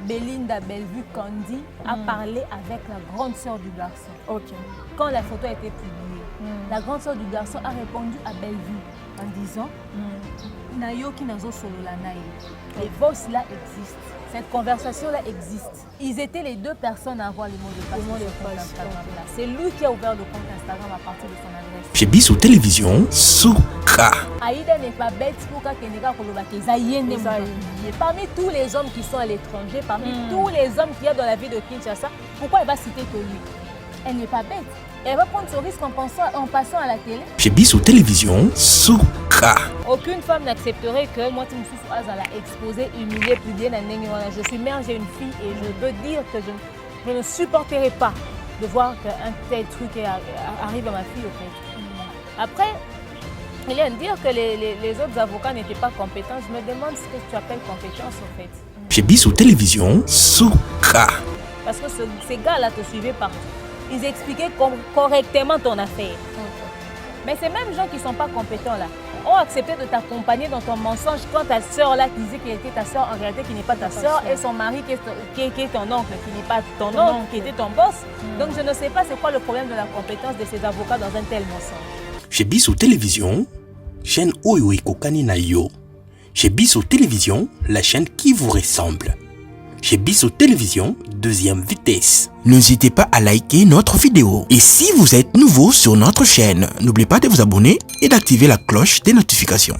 Belinda Bellevue Candy a parlé avec la grande sœur du garçon. Ok. Quand la photo a été publiée, la grande sœur du garçon a répondu à Bellevue en disant Nayoki nazo solo la naï. Les voix là existent. Cette conversation-là existe. Ils étaient les deux personnes à avoir les mots de passe sur ce compte Instagram-là. C'est lui qui a ouvert le compte Instagram à partir de son adresse. Chez Bissou Télévision, Souka. Aïda n'est pas bête pour qu'elle parmi tous les hommes qui sont à l'étranger, parmi tous les hommes qu'il y a dans la ville de Kinshasa, pourquoi elle va citer que lui? Elle n'est pas bête. Et elle va prendre ce risque en passant à la télé. Chez Bissou Télévision, Souka. Aucune femme n'accepterait que moi, Timoussou Azala exposé, humilié, publié. Je suis mère, j'ai une fille et je veux dire que je ne supporterai pas de voir qu'un tel truc arrive à ma fille. Au fait. Après, il vient de dire que les autres avocats n'étaient pas compétents. Je me demande ce que tu appelles compétence au fait. Chez Bissou Télévision, Souka. Parce que ces gars-là te suivaient partout. Ils expliquaient correctement ton affaire. Mais ces mêmes gens qui ne sont pas compétents là ont accepté de t'accompagner dans ton mensonge quand ta soeur là disait qu'elle était ta soeur, en réalité qui n'est pas ta soeur, et son mari qui est ton oncle, qui n'est pas ton oncle, qui était ton boss. Donc je ne sais pas c'est quoi le problème de la compétence de ces avocats dans un tel mensonge. Chez Bissou Télévision, chaîne Oyo Kokani na yo. Chez Bissou Télévision, la chaîne qui vous ressemble. Chez Bissou Télévision, deuxième vitesse. N'hésitez pas à liker notre vidéo. Et si vous êtes nouveau sur notre chaîne, n'oubliez pas de vous abonner et d'activer la cloche des notifications.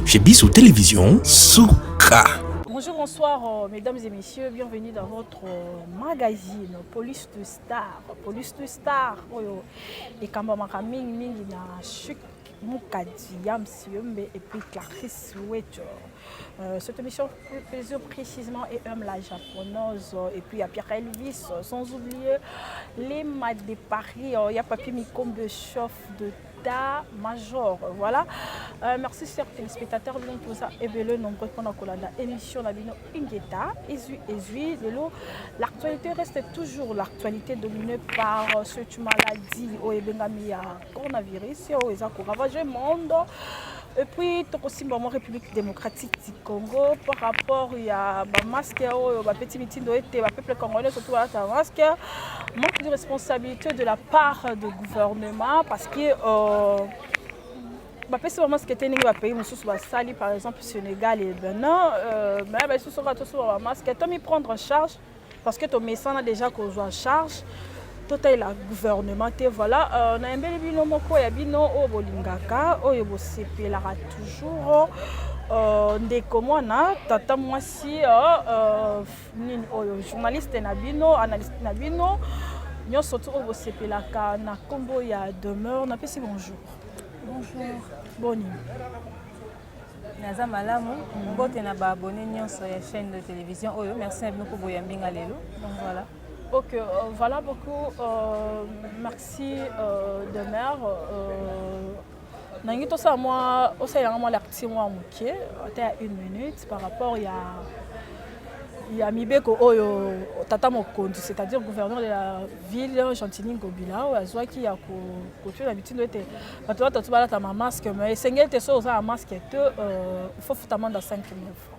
Chez Bissou Télévision, Souka. Bonjour, bonsoir, mesdames et messieurs. Bienvenue dans votre magazine Police de Star. Police de Star. Et quand on m'a mis na chuk Moukadi, Yam Siumbe et puis Clarisse Ouetter. Cette émission plus précisément et la japonaise et puis il y a Pierre Elvis, sans oublier les maths de Paris, il y a Papier Mikombe, chef de Major. Voilà. Merci chers téléspectateurs pour ça et le nombre qu'on a émission la bino Ingeta Ezui l'actualité reste toujours l'actualité dominée par cette maladie au Ebengamia coronavirus au ezako ravager monde. Et puis aussi la République démocratique du Congo par rapport à masque au petit meeting de peuple congolais surtout à la masque manque de responsabilité de la part du gouvernement parce que c'est vraiment ce qui était dans pays sali par exemple Sénégal et Bénin mais ce sera tout sur la masque tu prendre en charge parce que ton médecin a déjà qu'on en charge total la gouvernement voilà na mbele bino moko ya bino o bolingaka oyo bosepelaka toujours ndeko mwana tata mwasi nini oyo journaliste na bino analyste na bino nyonso to bosepelaka na kombo ya demeure na pesi bonjour. Bonjour. Boni. Naza malamu mbote na ba abonné nyonso ya chaîne de télévision oyo merci à beaucoup boyambinga lelo donc voilà. Ok, voilà beaucoup. Merci demeure. Nangi to ça moi aussi moi l'actif moi muké à 1 minute par rapport il y a Mibeko Oyo Tata Mokondi, c'est-à-dire gouverneur de la ville Gentini Ngobila ou azwa qui a coutume l'habitude de te toi tu vas ta masque mais sengel te so un masque il faut foutre amende à 5 000 francs.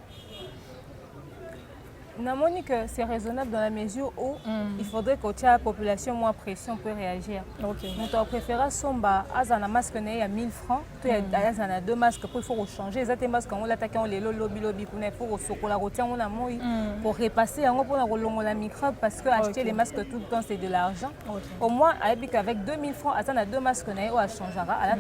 Namoni que c'est raisonnable dans la mesure où il faudrait que la population moins pression peut réagir. Nous préférons somba azana masque à 1000 francs, tu as 2 masques pour il faut changer. Les masques on l'attaque on les lobby pour sokola retiens on a moi pour repasser on pour la microbe parce que acheter les masques tout le temps c'est de l'argent. Au moins avec 2000 francs azana 2 masques on changera à la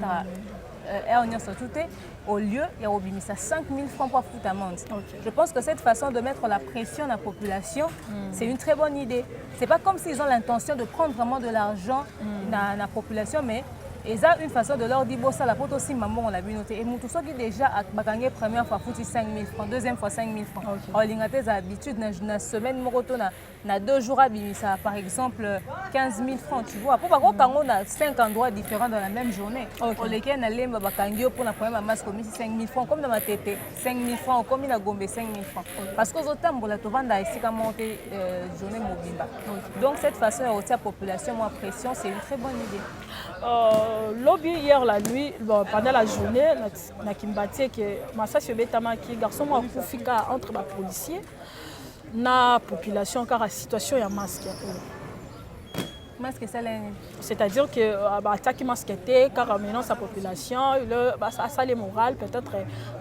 au lieu, il y a 5 000 francs pour foutre amende. Je pense que cette façon de mettre la pression dans la population, c'est une très bonne idée. Ce n'est pas comme s'ils ont l'intention de prendre vraiment de l'argent dans la population, mais ils ont une façon de leur dire bon, ça la porte aussi, maman, on l'a vu noter. Et tout ça qui déjà a gagné première fois, foutu 5 000 francs, deuxième fois 5 000 francs. Alors, il y a des habitudes, dans la semaine, on a 2 jours à ça, par exemple 15 000 francs, tu vois. Pour quand on a 5 endroits différents dans la même journée, on les a allé pour la première masse comme 5 000 francs, comme dans ma tête, 5 000 francs, comme il a gombé 5 000 francs. Parce que autant pour la tovanda ici qu'à monter journée mobile. Donc cette façon de retirer la population moins pression, c'est une très bonne idée. Lobby hier la nuit, pendant la journée, na Kimbati que Massa Betama qui garçon m'a fika entre les policiers, na population car la situation est masque. Masque ça c'est-à-dire que attaque masque car maintenant sa population, ça les morale peut-être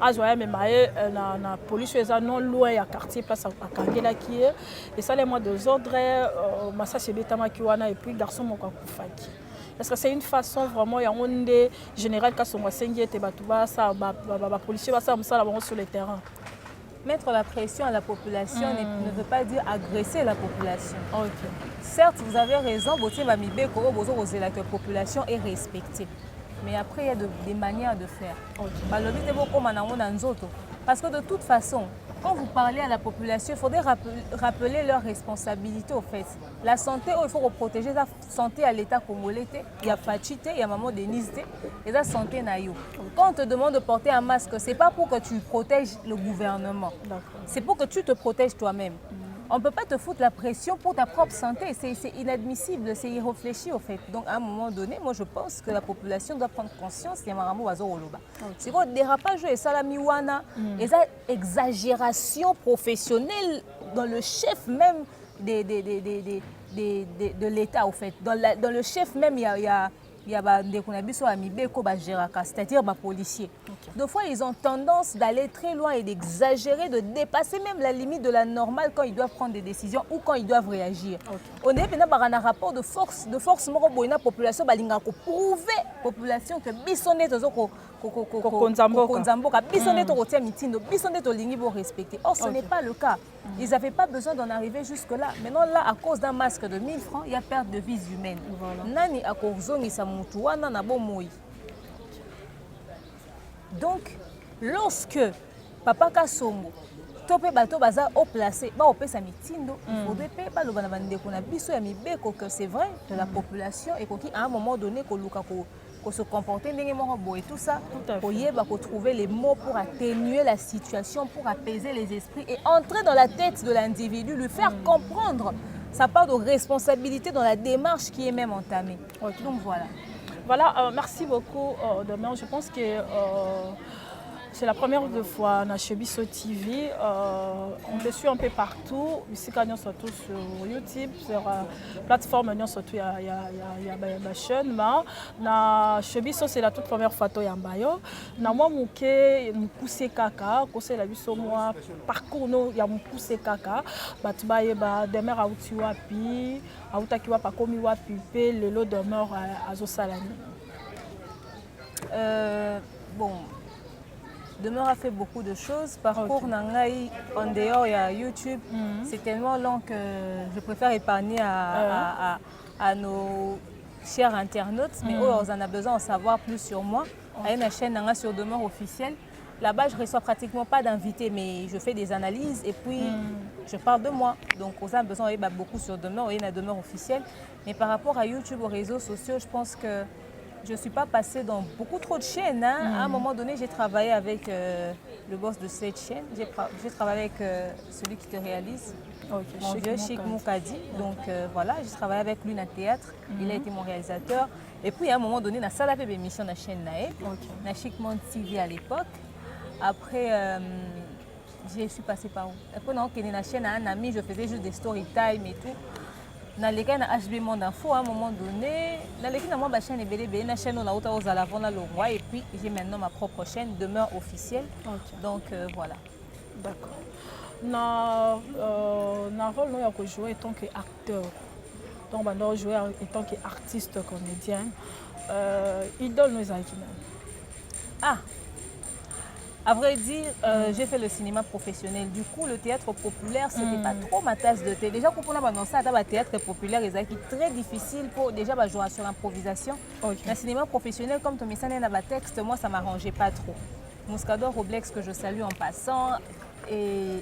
azoya même na police est non loin à quartier place à Kangela qui est et ça les mois de ordre Massa Betama qui wana et puis garçon mon kufaki. Parce que c'est une façon vraiment, il y a un général qui a son policier sur le terrain. Mettre la pression à la population ne veut pas dire agresser la population. Certes, vous avez raison, la population est respectée. Mais après, il y a des manières de faire. Parce que de toute façon, quand vous parlez à la population, il faudrait rappeler leurs responsabilités au fait. La santé, il faut protéger la santé à l'État congolais. Il y a Fachité, il y a Maman Denise, et la santé naïo. Quand on te demande de porter un masque, ce n'est pas pour que tu protèges le gouvernement. C'est pour que tu te protèges toi-même. On ne peut pas te foutre la pression pour ta propre santé. C'est inadmissible, c'est irréfléchi au fait. Donc à un moment donné, moi je pense que la population doit prendre conscience. C'est quoi le dérapage et salamiwana, et ça exagération professionnelle dans le chef même de l'État au fait. Dans le chef même, il y a c'est-à-dire les policiers. Des fois, ils ont tendance d'aller très loin et d'exagérer, de dépasser même la limite de la normale quand ils doivent prendre des décisions ou quand ils doivent réagir. On est maintenant dans un rapport de force la population balinga ko prouver population que bisonné respecter. Or, ce n'est pas le cas. Ils n'avaient pas besoin d'en arriver jusque-là. Maintenant, là, à cause d'un masque de 1000 francs, il y a perte de vies humaines. Nani a donc, lorsque Papa Kassongo, topé bato baza au placé, ba opé sa mitindo, il faudrait pas le banabande qu'on a biso ya mibeko que c'est vrai de la population et qu'à un moment donné qu'on se comporter et tout ça, pour trouver les mots pour atténuer la situation, pour apaiser les esprits et entrer dans la tête de l'individu, lui faire comprendre sa part de responsabilité dans la démarche qui est même entamée. Donc voilà. Voilà, merci beaucoup Demain. Je pense que c'est la première fois on a chez Bisso TV. On te suit un peu partout. Ici, quand on se retrouve sur YouTube, sur la plateforme, on se retrouve il y a ma chaîne. Na chez Bisso, c'est la toute première fois que Yambayo. Na moi, je poussé kaka. Conseil la Bisso moi parcours no ya poussé kaka. Batbaye ba demeure auti wapi, autaki wa pa komi wapi pe lelo demeure azo salani. Bon. Demeure a fait beaucoup de choses. Parcours Nangaï en dehors il y a YouTube. C'est tellement long que je préfère épargner à nos chers internautes. Mais eux, ils en ont besoin de savoir plus sur moi. Il y a une chaîne Nanga sur Demeure officielle. Là-bas, je ne reçois pratiquement pas d'invités, mais je fais des analyses et puis je parle de moi. Donc, on a besoin de beaucoup sur Demeure. Il y a une Demeure officielle. Mais par rapport à YouTube, aux réseaux sociaux, je pense que je ne suis pas passée dans beaucoup trop de chaînes. À un moment donné, j'ai travaillé avec le boss de cette chaîne. J'ai travaillé avec celui qui te réalise, mon vieux Chic Moukadi. Donc voilà, j'ai travaillé avec lui dans le théâtre. Il a été mon réalisateur. Et puis à un moment donné, on a salapé des émissions dans la chaîne Nae, dans Chic Monde TV à l'époque. Après, Je suis passée par où? Après, on a une chaîne à un ami, je faisais juste des story time et tout. Dans les cas, on a HB Monde Info à un moment donné. Dans les cas, on a ma chaîne BDB, une chaîne où on a aux alavants le roi. Et puis, j'ai maintenant ma propre chaîne, demeure officielle. Okay. Donc, voilà. D'accord. Dans le rôle, nous avons joué en tant qu'acteur. Donc, nous avons joué en tant qu'artiste comédien. Idole, nous avons Ah! À vrai dire, j'ai fait le cinéma professionnel. Du coup, le théâtre populaire, ce n'était pas trop ma tasse de thé. Déjà, pour annoncer à le théâtre populaire, c'est très difficile pour déjà jouer sur l'improvisation. Okay. Le cinéma professionnel, comme tu me disais dans le texte, moi, ça ne m'arrangeait pas trop. Mouscador Roblex, que je salue en passant, et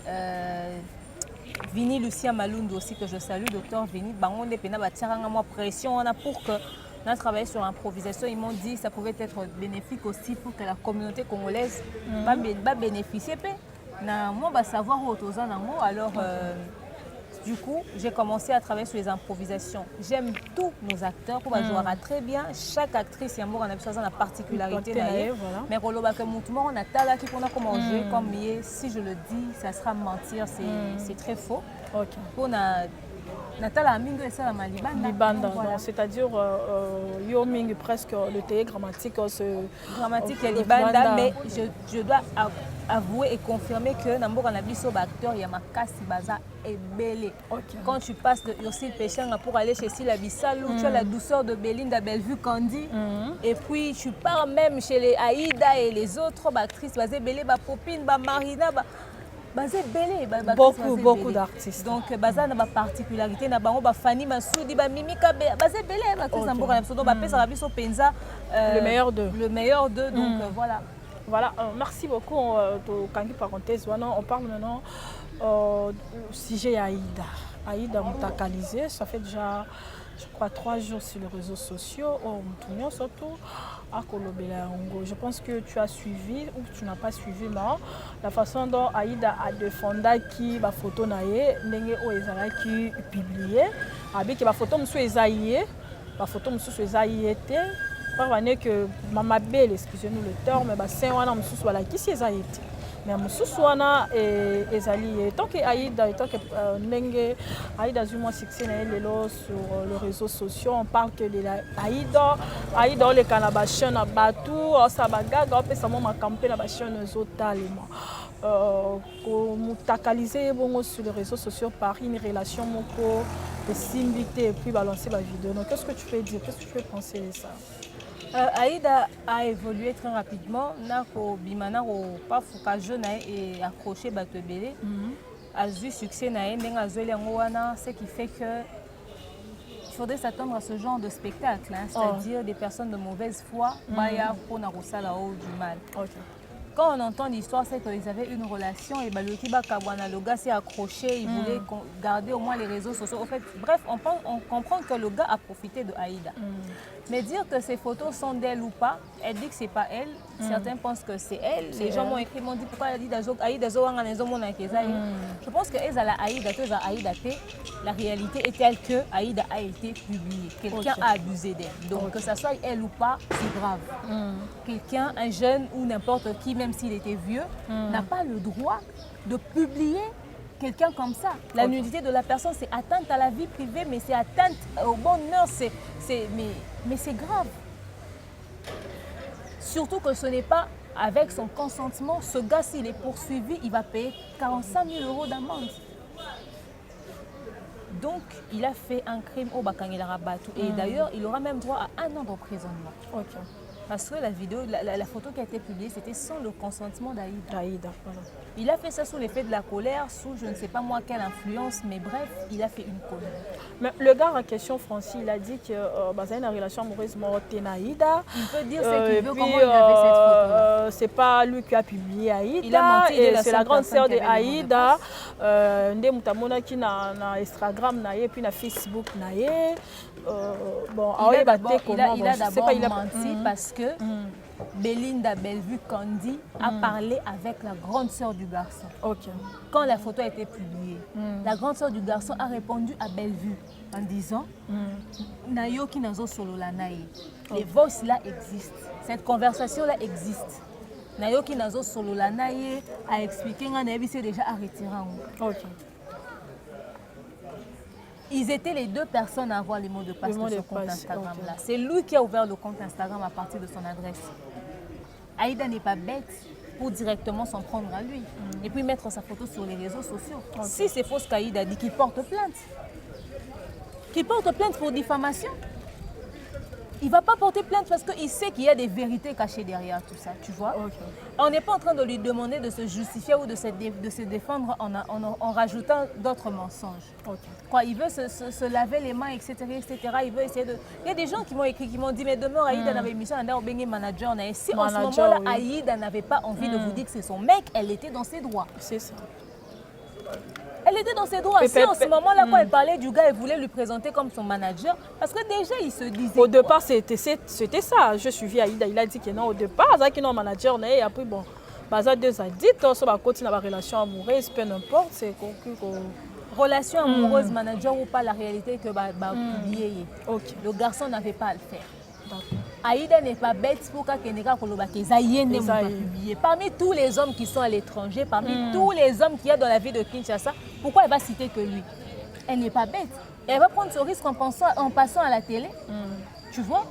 Vini Lucien Malundu aussi, que je salue, docteur Vini, on a pression pour que on a travaillé sur l'improvisation. Ils m'ont dit que ça pouvait être bénéfique aussi pour que la communauté congolaise va bénéficier. Moi, je savoir autres. Alors, du coup, j'ai commencé à travailler sur les improvisations. J'aime tous nos acteurs pour jouer très bien. Chaque actrice, il y a une particularité. Mais on a talent qui peut manger. Comme si je le dis, ça sera mentir. C'est très faux. On a Natala Mingo et ça la Libanda, c'est-à-dire Yoming presque le thé grammatique grammatique et Libanda, mais je dois avouer et confirmer que dans le biso acteur il y a ma casse baza et belé. Quand tu passes de Ursil Péchang pour aller chez Sila Bissalou, tu as la douceur de Belinda Bellevue Candy et puis tu pars même chez les Aïda et les autres actrices basées belé ba Popine ba Marina ba beaucoup d'artistes. Donc, baza na ba particularité na bango ba Fanny Masoudi ba Mimika basé belé ba artiste mboka na biso ba pesa ba biso penza le meilleur d'eux. Le meilleur d'eux, donc voilà. Voilà, merci beaucoup. Kangi parenthèse, on parle maintenant du sujet Aïda. Aïda Moutakalisé, ça fait déjà, je crois, 3 jours sur les réseaux sociaux, surtout à Kolobela. Je pense que tu as suivi ou tu n'as pas suivi, mais la façon dont Aïda a défendu qui la photo naie, n'engé o ezala qui publié, avec la photo monsieur Ezaïe, la photo monsieur Ezaïe était, par que maman belle, excusez-nous le terme, mais c'est un homme sous la qui c'est Ezaïe. Mais Moussousouana et Ezali, tant que Aïda, tant que Nenge, Aïda a eu moins succès sur les réseaux sociaux, on parle que Aïda, les Canabachons, Batou, Sabagaga, on peut savoir camper la bachon totalement. Moutakalisé sur les réseaux sociaux par une relation moko, de s'inviter et puis balancer la vidéo. Donc, qu'est-ce que tu peux dire? Qu'est-ce que tu peux penser de ça? Aïda a évolué très rapidement. Nako bimana ko pas fuka jeune et accroché batebele. A eu succès na ndenga zoeli ngwana, ce qui fait que il faudrait s'attendre à ce genre de spectacle, hein, c'est-à-dire des personnes de mauvaise foi, baya pour na rosala au du mal. Quand on entend l'histoire, c'est qu'ils avaient une relation et le Kiba Kabwana, le gars s'est accroché, il voulait garder au moins les réseaux sociaux. En fait, bref, on comprend que le gars a profité de Aïda. Mais dire que ces photos sont d'elle ou pas, elle dit que c'est pas elle. Certains pensent que c'est elle. Les gens m'ont écrit, m'ont dit pourquoi elle dit Aïda Zoanga Nezomona Kezaï. Je pense que Aïda, la réalité est telle que Aïda a été publiée. Quelqu'un a abusé d'elle. Donc que ça soit elle ou pas, c'est grave. Quelqu'un, un jeune ou n'importe qui, même s'il était vieux, n'a pas le droit de publier quelqu'un comme ça. La nudité de la personne, c'est atteinte à la vie privée, mais c'est atteinte au bonheur, mais c'est grave. Surtout que ce n'est pas avec son consentement. Ce gars, s'il est poursuivi, il va payer 45 000 € d'amende. Donc, il a fait un crime au Bakangela Rabatou. Et d'ailleurs, il aura même droit à 1 an d'emprisonnement. Parce que la vidéo, la photo qui a été publiée, c'était sans le consentement d'Aïda. Voilà. Il a fait ça sous l'effet de la colère, sous je ne sais pas moi quelle influence, mais bref, il a fait une colère. Mais le gars en question, Francis, il a dit que il y a une relation amoureuse morte Aïda. Il peut dire ce qu'il veut, comment il avait cette photo. C'est pas lui qui a publié Aïda. Il a menti, c'est la grande sœur de Aïda. Ndé Moutamona qui na Instagram, et puis na Facebook. Bon, il a d'abord menti parce que Belinda Bellevue Candy a parlé avec la grande sœur du garçon. Quand la photo a été publiée, la grande sœur du garçon a répondu à Bellevue en disant Nayo ki nazo solo la naye. Les voices là existent. Cette conversation là existe. nayoki nazo solola na ye a expliquer nga na c'est déjà arrêté rango. OK. Ils étaient les deux personnes à avoir les mots de passe de ce compte Instagram là. C'est lui qui a ouvert le compte Instagram à partir de son adresse. Aïda n'est pas bête pour directement s'en prendre à lui et puis mettre sa photo sur les réseaux sociaux. Si c'est faux ce qu'Aïda dit, qu'il porte plainte. Qu'il porte plainte pour diffamation. Il ne va pas porter plainte parce qu'il sait qu'il y a des vérités cachées derrière tout ça, tu vois. On n'est pas en train de lui demander de se justifier ou de se défendre en rajoutant d'autres mensonges. Quoi, il veut se laver les mains, etc., etc. Il veut essayer de... Il y a des gens qui m'ont écrit, qui m'ont dit, mais demain, Aïda avait émission, on a manager. Et si en ce moment-là, Aïda n'avait pas envie de vous dire que c'est son mec, elle était dans ses droits. C'est ça. Elle était dans ses droits. Si en ce moment-là, quand elle parlait du gars, elle voulait lui présenter comme son manager, parce que déjà, il se disait... Au départ, c'était ça. Je suivis Aïda, il a dit que non, au départ, il y a un manager, et après, bon, il y a deux adultes, on va continuer la relation amoureuse, peu n'importe, c'est relation amoureuse, manager ou pas, la réalité que publier. Le garçon n'avait pas à le faire. Aïda n'est pas bête pour publier. Parmi tous les hommes qui sont à l'étranger, parmi tous les hommes qu'il y a dans la ville de Kinshasa, pourquoi elle va citer que lui? Elle n'est pas bête. Elle va prendre ce risque en passant à la télé. Tu vois?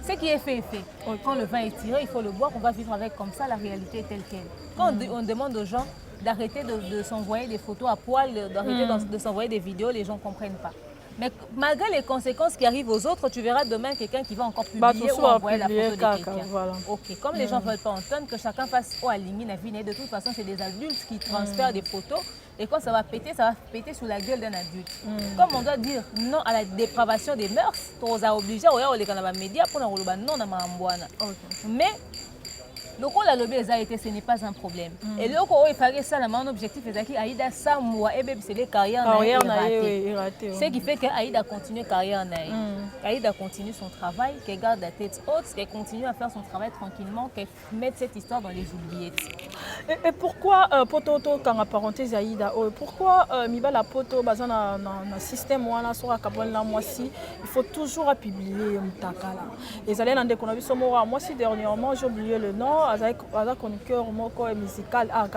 Ce qui est fait est fait. Quand le vin est tiré, il faut le boire. On va vivre avec comme ça. La réalité est telle qu'elle. Quand on demande aux gens d'arrêter de s'envoyer des photos à poil, d'arrêter de s'envoyer des vidéos, les gens ne comprennent pas. Mais malgré les conséquences qui arrivent aux autres, tu verras demain quelqu'un qui va encore publier ou envoyer la photo de quelqu'un. Voilà. Ok, comme les gens ne veulent pas entendre, que chacun fasse au aligné la vie. De toute façon, c'est des adultes qui transfèrent des photos. Et quand ça va péter sous la gueule d'un adulte. Comme on doit dire non à la dépravation des mœurs, on a obligé à les médias pour non à Mamboana. Mais donc on l'a lobby ce n'est pas un problème. Et là il fallait ça mon objectif est qu'Aïda ça moi et c'est les carrières raté. Ce qui fait qu'Aïda continue carrière naïe. Aïda continue son travail, qu'elle garde la tête haute, qu'elle continue à faire son travail tranquillement, qu'elle mette cette histoire dans les oubliettes. Et pourquoi Poto quand parenthèse Aïda pourquoi Mibala Poto bazan na système wana sur Kabon la moisi il faut toujours publier mtakala. Les allez dans des qu'on a vu ce mot moi si dernièrement j'ai oublié le nom avec chroniqueur musical à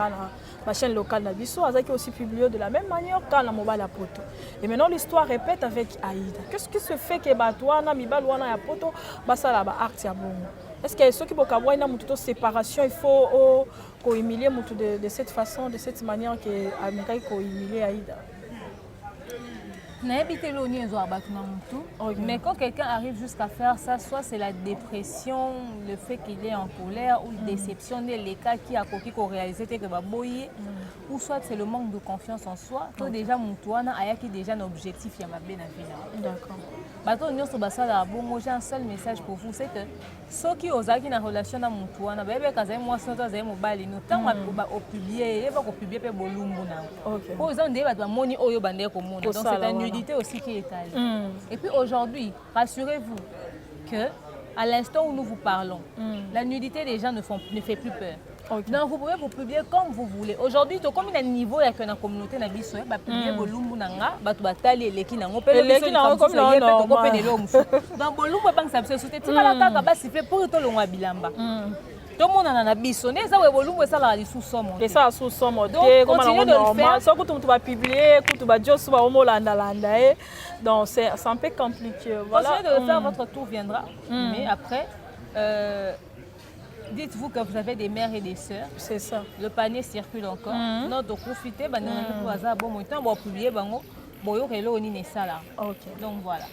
la chaîne locale de Bisso, qui aussi publié de la même manière qu'à la mobile à Poto. Et maintenant l'histoire répète avec Aïda. Qu'est-ce qui se fait que Batouana, Mibalouana et Poto, ça là art ya bon. Est-ce que ceux qui peuvent avoir une séparation, il faut humilier de cette façon, de cette manière que Amérique humilier Aïda? Mais quand quelqu'un arrive jusqu'à faire ça, soit c'est la dépression, le fait qu'il est en colère, ou déception, les cas qui a réalisé que ou soit c'est le manque de confiance en soi. Toi déjà Moutouana a déjà un objectif il y a ma d'accord. J'ai un seul message pour vous, c'est que ceux qui ont une relation avec Moutouana, moi donc c'est la nudité aussi qui est allée. Et puis aujourd'hui, rassurez-vous que à l'instant où nous vous parlons, la nudité des gens ne fait plus peur. Donc vous pouvez vous publier comme vous voulez. Aujourd'hui, comme il y a un niveau dans la communauté, vous pouvez publier Bolumbu Nanga, vous pouvez les Kinango, vous pouvez les Kinango comme dans Bolumbu, tu vas la carte, c'est pour tout le monde bilamba. Tout le monde en a bisonné, ça va Bolumbu ça là sous somme. Et ça sous somme. Donc continuez de le faire. Ça que tu vas publier, que tu vas dire soit au Molanda Landa. Donc c'est un peu compliqué. Voilà. Continuez de le faire, votre tour viendra. Mais après. Dites-vous que vous avez des mères et des sœurs. C'est ça. Le panier circule encore. Non, donc profitez, bon publier, donc voilà.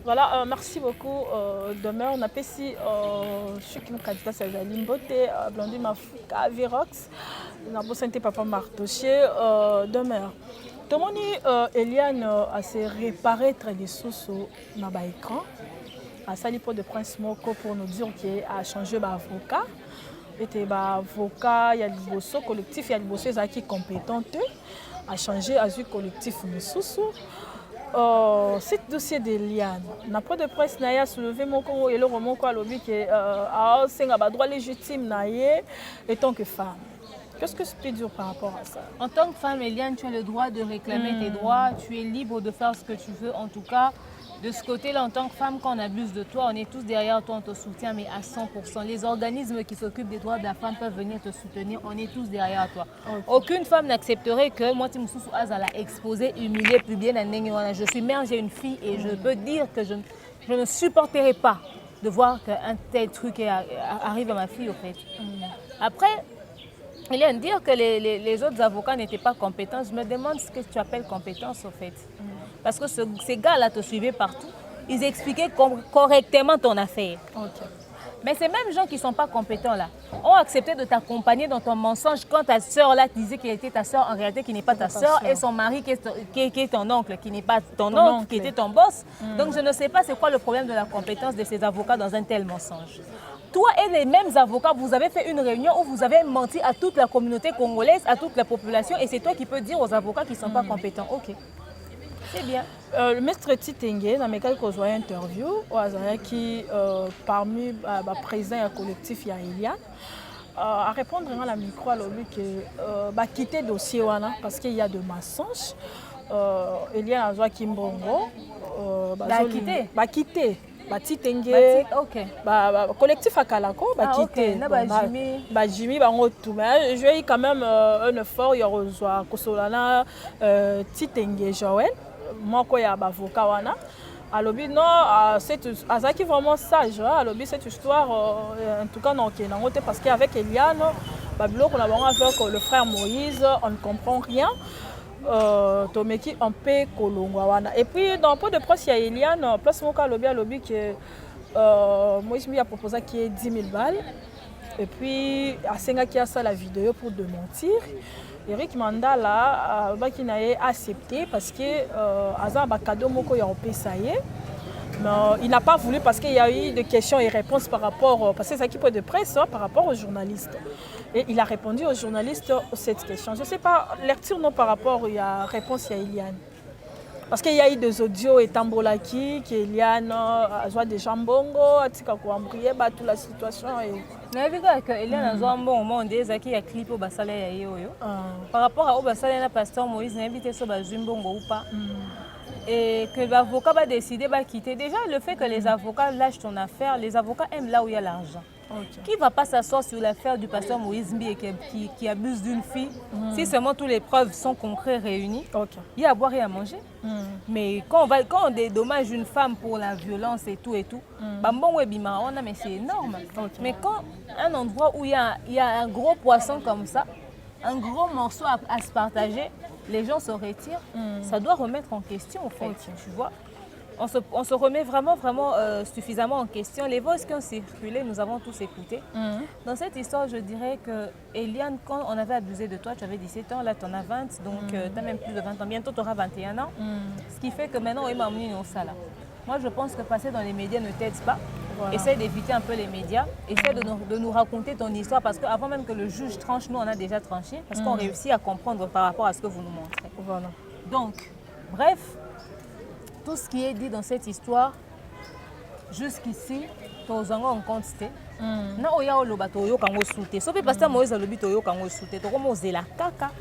Voilà, merci beaucoup. Demain, on appelle ici je suis candidat à Limbote, Blondine Mafuka, Virox, on a besoin de Papa Martoché. Demain, tout le monde, Eliane a se réparé très des sous dans l'écran. À Salipo de Prince Moko pour nous dire qu'il a changé d'avocat. Il était avocat, il y a le collectif, il y a le qui est compétent, a changé à collectif Moussoussou. Ce dossier d'Eliane, n'a pas de presse n'a soulevé mon congo et le roman quoi lobby qui a droit légitime n'a en tant que femme. Qu'est-ce que tu peux dire par rapport à ça? En tant que femme, Eliane, tu as le droit de réclamer tes droits. Tu es libre de faire ce que tu veux. En tout cas, de ce côté-là, en tant que femme, quand on abuse de toi, on est tous derrière toi, on te soutient, mais à 100%. Les organismes qui s'occupent des droits de la femme peuvent venir te soutenir. On est tous derrière toi. Okay. Aucune femme n'accepterait que moi, Timoussou Azala exposé, humilié, publié. Je suis mère, j'ai une fille et je peux dire que je ne supporterai pas de voir qu'un tel truc arrive à ma fille, au fait. Après, il y a à dire que les autres avocats n'étaient pas compétents. Je me demande ce que tu appelles compétence, au fait. Parce que ces gars-là te suivaient partout. Ils expliquaient correctement ton affaire. Okay. Mais ces mêmes gens qui ne sont pas compétents là ont accepté de t'accompagner dans ton mensonge quand ta soeur là disait qu'elle était ta soeur, en réalité qui n'est pas ta soeur, et son mari qui est ton oncle, qui n'est pas ton oncle, qui était ton boss. Donc je ne sais pas c'est quoi le problème de la compétence de ces avocats dans un tel mensonge. Toi et les mêmes avocats, vous avez fait une réunion où vous avez menti à toute la communauté congolaise, à toute la population, et c'est toi qui peux dire aux avocats qui ne sont pas compétents. Ok. C'est bien. Le maître Titengue, dans mes quelques interviews, qui parmi les présidents du collectif Eliane, à répondre à la micro, à lui que quitter le dossier parce qu'il y a de mensonges. Eliane a Kimbongo, quitter. Titengue, collectif à Kalako, quitter. Jimmy, je vais quand même un effort, il y a Kosolana, Titengue, Joël. Moi, il y a un avocat. Alors, non, c'est vraiment sage. Alors, cette histoire, en tout cas, non, parce qu'avec Eliane, avec le frère Moïse, on ne comprend rien. Tomeki, on peut Kolongwa. Et puis, dans le pot de presse, il y a Eliane, place mon cas, lobby que Moïse a proposé qu'il y ait 10 000 balles. Et puis, Asenga qui a ça la vidéo pour démentir. Eric Mandala a accepté parce que il n'a pas voulu parce qu'il y a eu des questions et réponses par rapport parce que c'est l'équipe de presse par rapport aux journalistes. Et il a répondu aux journalistes cette question. Je ne sais pas, lecture non par rapport à réponse à Eliane. Parce qu'il y a eu des audios et Tambolaki, qu'Eliane a joué des jambongo, a toute la situation. Je vu que Eliane a joué un bon moment, il y a un clip au Bassalé. Par rapport à Bassalé, le pasteur Moïse n'a invité sur Bazumbongo ou pas. Et que l'avocat va décider de quitter. Déjà, le fait que les avocats lâchent ton affaire, les avocats aiment là où il y a l'argent. Okay. Qui ne va pas s'asseoir sur l'affaire du pasteur Moïse Mbi qui abuse d'une fille si seulement toutes les preuves sont concrètes réunies? Okay. Il y a à boire et à manger. Mais quand on dédommage une femme pour la violence et tout, mais c'est énorme. Okay. Mais quand un endroit où il y a un gros poisson comme ça, un gros morceau à se partager, les gens se retirent, ça doit remettre en question en fait, tu vois. On se remet vraiment suffisamment en question. Les voix qui ont circulé, nous avons tous écouté. Dans cette histoire, je dirais que Eliane, quand on avait abusé de toi, tu avais 17 ans, là tu en as 20, donc tu as même plus de 20 ans, bientôt tu auras 21 ans. Ce qui fait que maintenant, on est mamie au sala. Moi, je pense que passer dans les médias ne t'aide pas. Voilà. Essaye d'éviter un peu les médias. Essaye de nous raconter ton histoire parce qu'avant même que le juge tranche, nous, on a déjà tranché. Parce qu'on réussit à comprendre par rapport à ce que vous nous montrez. Voilà. Donc, bref, tout ce qui est dit dans cette histoire, jusqu'ici, tous en compte. Na oya oloba to yo kango soute. Sauf parce que Moïse alobi to yo kango soute. To komo zela kaka.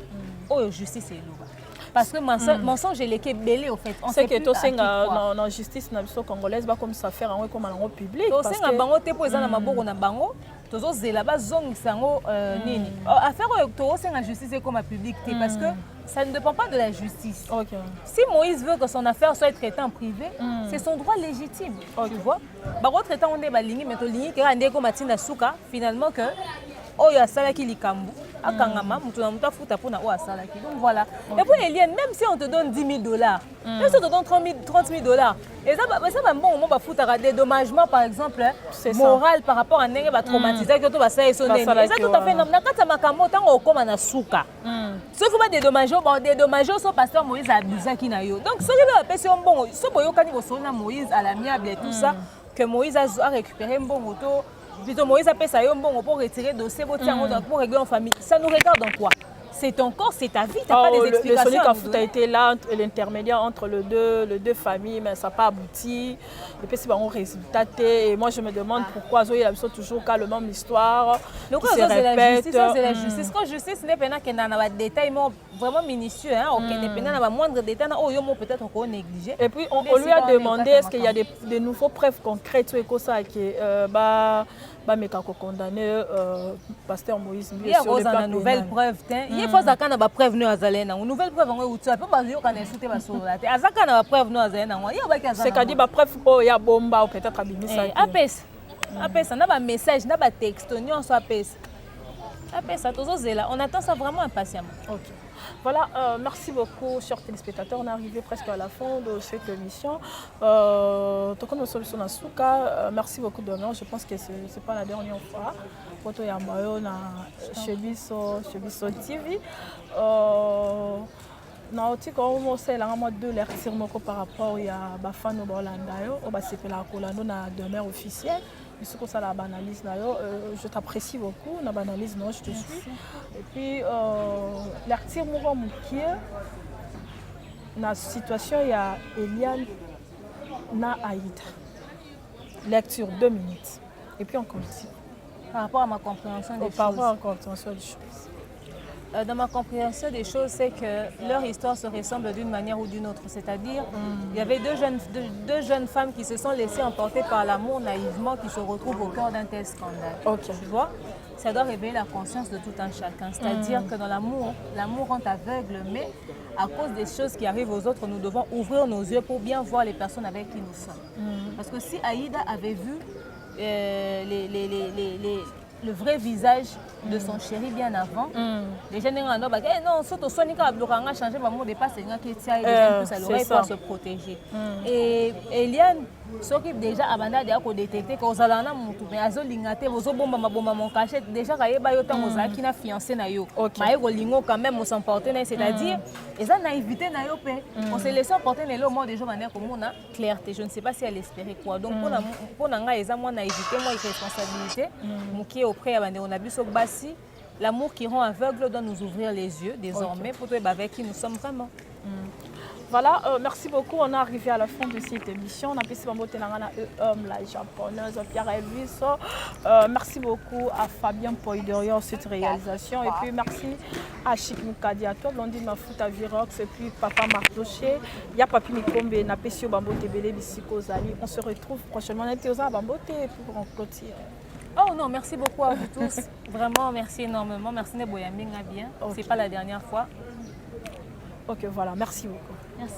Oyo justice eloba. Parce que mensonge est l'équipe belé au fait. C'est que tout ça dans justice na biso congolaise ba comme ça faire en comme en public parce que tout bango te po ezana maboko na bango tozo zela ba zongisa ngo nini. Affaire to ça na justice comme public parce que ça ne dépend pas de la justice. Okay. Si Moïse veut que son affaire soit traitée en privé, c'est son droit légitime. Okay. Tu vois? Ba traiter on est ba lingi mais to lingi que ande ko matina suka finalement que oyo asalaki likambu akangama mutu na mutu afuta pona oyo asalaki. Donc voilà. Okay. Et puis Eliane, même si on te donne $10 000, même si on te donne $30 000, et ça va bon moment ba futa des dédommagements par exemple moral par rapport à ndenge ba traumatiser que to ba sa eso ndenge. Ça tout à fait na kata makambo tango okoma na suka. Sauf que ba dédommager so pasteur Moïse abusaki na yo. Donc ce qui va passer un bon so boyokani bosona Moïse à l'amiable et tout ça que Moïse a récupéré un bon moto. Plutôt Moïse a fait ça pour retirer le dossier pour régler en famille. Ça nous regarde en quoi? c'est ton corps, c'est ta vie, tu n'as pas des explications. Le Sonic Foot a été là, l'intermédiaire entre les deux familles, mais ça n'a pas abouti. Et puis c'est un résultat. Et moi je me demande pourquoi Zoé a toujours qu'à le même histoire. Donc qui se répète. C'est la justice. Quand justice n'est pas un détail vraiment minutieux, un moindre détail, peut-être qu'on négligé. Et puis on lui a demandé est-ce qu'il y a des nouveaux preuves concrètes sur ça qui mais quand on condamné pasteur Moïse il y a une nouvelle preuve il faut que na ba preuve no azalena une nouvelle preuve ngo utsa pe bazo kana insulter ba sola te azaka na ba preuve no azalena ngo ya ba ki azana c'est qu'à dire ba preuve ko ya bomba ou peut-être abimisa apesa na ba message na ba texte nyonso apesa tozozela on attend ça vraiment impatiemment. OK. Voilà, merci beaucoup, chers téléspectateurs. On est arrivé presque à la fin de cette émission. Merci beaucoup, Dorian. Je pense que ce n'est pas la dernière fois. Photo Yamayo chez Bisso TV. Na otiko omosela nga de l'air moko par rapport ya bafano bolanda yo obasepela kolando na demeure officielle bisoko ça la banalise na yo je t'apprécie beaucoup na banalise non je te suis et puis l'artiste moko mukie na situation ya Eliane na Aïda lecture 2 minutes et puis on continue par rapport à ma compréhension des choses par rapport à la compréhension des choses. Dans ma compréhension des choses, c'est que leur histoire se ressemble d'une manière ou d'une autre. C'est-à-dire, il y avait deux jeunes femmes qui se sont laissées emporter par l'amour naïvement, qui se retrouvent au cœur d'un tel scandale. Okay. Tu vois, ça doit réveiller la conscience de tout un chacun. C'est-à-dire que dans l'amour rend aveugle, mais à cause des choses qui arrivent aux autres, nous devons ouvrir nos yeux pour bien voir les personnes avec qui nous sommes. Parce que si Aïda avait vu le vrai visage de son chéri bien avant. Les gens disent non, surtout Sonika a changé maman de pas pour se protéger. Et Eliane s'occupe déjà abanda de ko détecter ko zalana mutu mais azolingate bozo bomba mabomba mon cachet déjà kayeba yo tango zaki na fiancé na yo. Mais ko lingo quand même on s'emporter c'est-à-dire eza naïveté na yo pe on se laisse emporter le mot des jours manière comme on a clarté. Je ne sais pas si elle espérait quoi. Donc pour nga eza moi naïveté moi irresponsabilité muki auprès abanda on a bu sok basi. L'amour qui rend aveugle doit nous ouvrir les yeux désormais pour toi avec qui nous sommes vraiment. Voilà, merci beaucoup. On est arrivé à la fin de cette émission. On a pu la japonaise Pierre Elvis. Merci beaucoup à Fabien Poidorio cette réalisation. Et puis merci à Chic Mukadi, à toi, Blondine Mafuta Virox, et puis Papa Mardoché. Il y a Papi Mikombe, Napesio Bambote Bele, Bissiko Zali. On se retrouve prochainement. On était aux Bambote pour en clôturer. Oh non, merci beaucoup à vous tous. Vraiment, merci énormément. Merci Neboyaming bien. Okay. C'est pas la dernière fois. Ok, voilà. Merci beaucoup. Merci.